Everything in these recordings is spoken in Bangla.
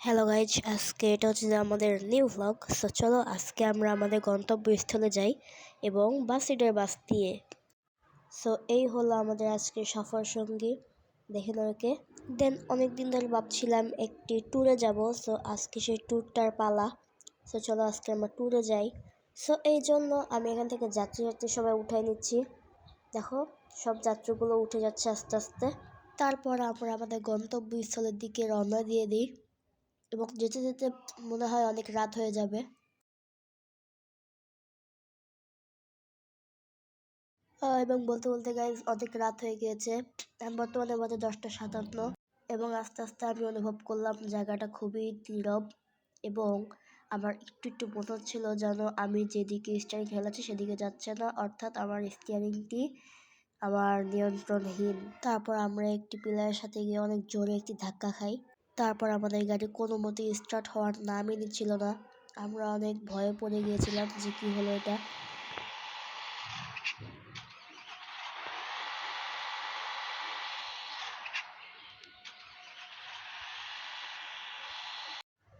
হ্যালো গাইজ, আজকে এটা হচ্ছে যে আমাদের নিউ ভ্লগ। সো চলো আজকে আমরা আমাদের গন্তব্যস্থলে যাই এবং বাস দিয়ে। সো এই হলো আমাদের আজকে সফর সঙ্গী, দেখে ওকে। দেন অনেক দিন ধরে ভাবছিলাম একটি ট্যুরে যাব। সো আজকে সেই ট্যুরটার পালা। সো চলো আজকে আমরা ট্যুরে যাই। সো এই জন্য আমি এখান থেকে যাত্রী সবাই উঠাই নিচ্ছি। দেখো সব যাত্রীগুলো উঠে যাচ্ছে আস্তে আস্তে। তারপর আমরা আমাদের গন্তব্যস্থলের দিকে রওনা দিয়ে দিই এবং যেতে যেতে মনে হয় অনেক রাত হয়ে যাবে। এবং বলতে বলতে গাইজ অনেক রাত হয়ে গিয়েছে। বর্তমানে বাজে 10টা 57 এবং আস্তে আস্তে আমি অনুভব করলাম জায়গাটা খুবই নীরব এবং আমার একটু একটু মনে হচ্ছিল যেন আমি যেদিকে স্টিয়ারিং খেলাচ্ছি সেদিকে যাচ্ছে না, অর্থাৎ আমার স্টিয়ারিংটি আমার নিয়ন্ত্রণহীন। তারপর আমরা একটি পিলারের সাথে গিয়ে অনেক জোরে একটি ধাক্কা খাই। তারপর আমাদের গাড়ি কোনো মতেই স্টার্ট হওয়ার নামই নিচ্ছিল না। আমরা অনেক ভয়ে পড়ে গিয়েছিলাম যে কী হলো এটা।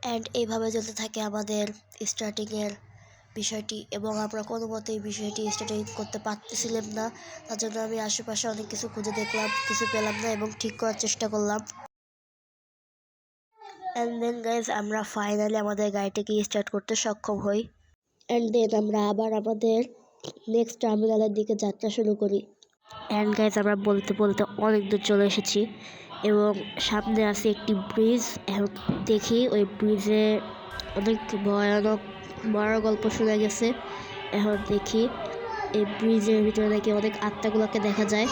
অ্যান্ড এইভাবে চলতে থাকে আমাদের স্টার্টিংয়ের বিষয়টি এবং আমরা কোনো মতেই বিষয়টি স্টার্টিং করতে পারতেছিলাম না। তার জন্য আমি আশেপাশে অনেক কিছু খুঁজে দেখলাম, কিছু পেলাম না এবং ঠিক করার চেষ্টা করলাম। অ্যান্ড দেন গাইজ আমরা ফাইনালি আমাদের গাড়িটিকে স্টার্ট করতে সক্ষম হই। অ্যান্ড দেন আমরা আবার আমাদের নেক্সট টার্মিনালের দিকে যাত্রা শুরু করি। অ্যান্ড গাইজ আমরা বলতে বলতে অনেক দূর চলে এসেছি এবং সামনে আছে একটি ব্রিজ। এখন দেখি ওই ব্রিজে অনেক ভয়ানক বড় গল্প শোনা গেছে। এখন দেখি এই ব্রিজের ভিতরে নাকি অনেক আত্মাগুলোকে দেখা যায়।